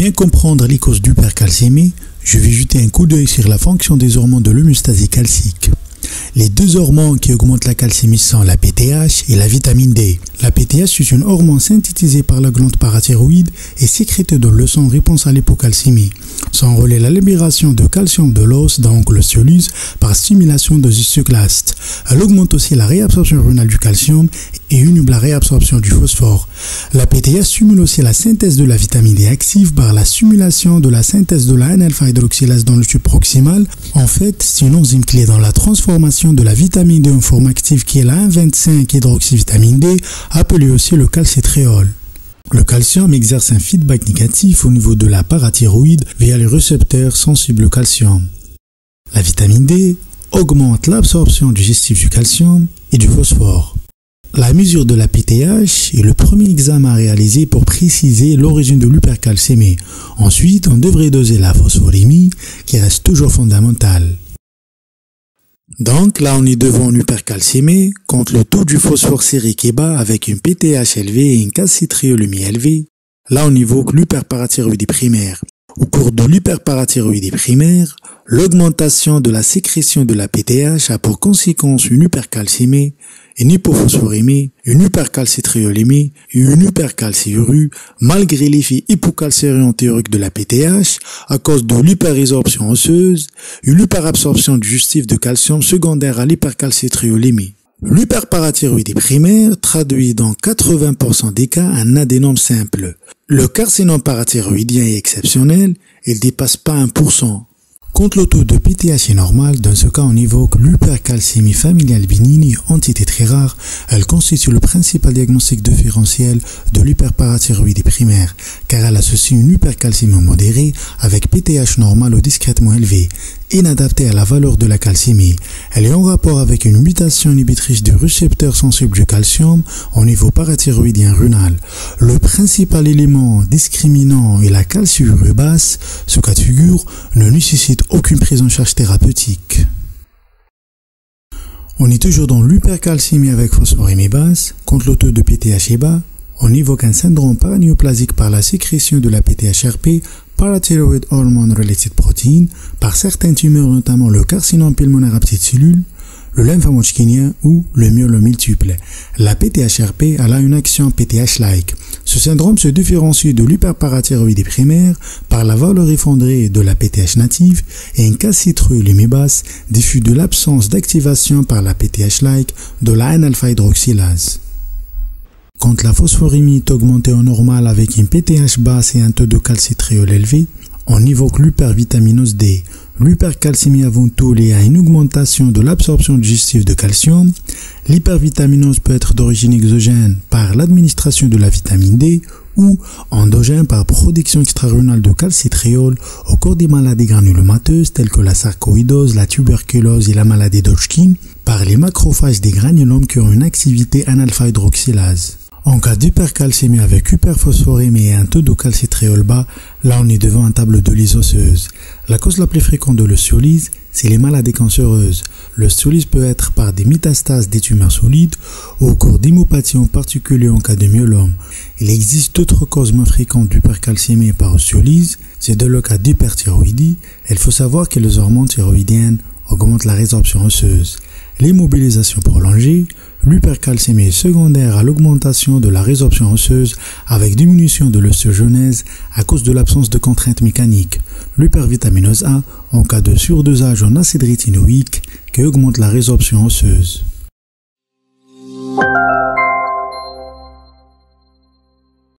Pour bien comprendre les causes d'hypercalcémie, je vais jeter un coup d'œil sur la fonction des hormones de l'homéostasie calcique. Les deux hormones qui augmentent la calcémie sont la PTH et la vitamine D. La PTH est une hormone synthétisée par la glande parathyroïde et sécrétée dans le sang en réponse à l'hypocalcémie. Son rôle est la libération de calcium de l'os, donc l'osmolyse, par stimulation des osteoclastes. Elle augmente aussi la réabsorption rénale du calcium et inhibe la réabsorption du phosphore. La PTH stimule aussi la synthèse de la vitamine D active par la stimulation de la synthèse de la N-alpha-hydroxylase dans le tube proximal. En fait, c'est une enzyme clé dans la transformation de la vitamine D en forme active qui est la 1,25-hydroxyvitamine D, appelée aussi le calcitriol. Le calcium exerce un feedback négatif au niveau de la parathyroïde via les récepteurs sensibles au calcium. La vitamine D augmente l'absorption digestive du calcium et du phosphore. La mesure de la PTH est le premier examen à réaliser pour préciser l'origine de l'hypercalcémie. Ensuite, on devrait doser la phosphorémie qui reste toujours fondamentale. Donc là, on est devant une hypercalcémie quand le taux du phosphore sérique est bas avec une PTH élevée et une calcitriolémie élevée. Là, on évoque l'hyperparathyroïdie primaire. Au cours de l'hyperparathyroïdie primaire, l'augmentation de la sécrétion de la PTH a pour conséquence une hypercalcémie, une hypophosphorémie, une hypercalcitriolémie et une hypercalciurie malgré l'effet hypocalcérien théorique de la PTH à cause de l'hyperrésorption osseuse et l'hyperabsorption digestive de calcium secondaire à l'hypercalcitriolémie. L'hyperparathyroïdie primaire traduit dans 80% des cas un adénome simple. Le carcinome parathyroïdien est exceptionnel, il dépasse pas 1%. Quand le taux de PTH est normal, dans ce cas on évoque l'hypercalcémie familiale bénigne, entité très rare. Elle constitue le principal diagnostic différentiel de l'hyperparathyroïdie primaire, car elle associe une hypercalcémie modérée avec PTH normal ou discrètement élevé, inadaptée à la valeur de la calcémie. Elle est en rapport avec une mutation inhibitrice du récepteur sensible du calcium au niveau parathyroïdien rénal. Le principal élément discriminant est la calciurie basse. Ce cas de figure ne nécessite aucune prise en charge thérapeutique. On est toujours dans l'hypercalcémie avec phosphorémie basse. Quand le taux de PTH est bas, on évoque un syndrome paranéoplasique par la sécrétion de la PTHRP, Parathyroid Hormone Related Protein, par certaines tumeurs, notamment le carcinome pulmonaire à petites cellules, le lymphome hodgkinien ou le myélome multiple. La PTHRP a là une action PTH-like. Ce syndrome se différencie de l'hyperparathyroïdie primaire par la valeur effondrée de la PTH native et une calcitriolémie basse diffuse de l'absence d'activation par la PTH-like de la N-alpha-hydroxylase. Quand la phosphorémie est augmentée en normal avec une PTH basse et un taux de calcitriol élevé, on évoque l'hypervitaminose D. L'hypercalcémie avant tout liée à une augmentation de l'absorption digestive de calcium. L'hypervitaminose peut être d'origine exogène par l'administration de la vitamine D ou endogène par production extrarénale de calcitriol au cours des maladies granulomateuses telles que la sarcoïdose, la tuberculose et la maladie d'Hodgkin par les macrophages des granulomes qui ont une activité N-alpha-hydroxylase. En cas d'hypercalcémie avec hyperphosphorémie et un taux de calcitriol bas, là on est devant un tableau de lyse osseuse. La cause la plus fréquente de l'osteolyse, c'est les maladies cancéreuses. L'osteolyse peut être par des métastases des tumeurs solides ou au cours d'hémopathie, en particulier en cas de myélome. Il existe d'autres causes moins fréquentes d'hypercalcémie par osteolyse, c'est le cas d'hyperthyroïdie. Il faut savoir que les hormones thyroïdiennes augmentent la résorption osseuse. L'immobilisation prolongée, l'hypercalcémie est secondaire à l'augmentation de la résorption osseuse avec diminution de l'ostéogenèse à cause de l'absence de contraintes mécaniques. L'hypervitaminose A en cas de surdosage en acide rétinoïque qui augmente la résorption osseuse.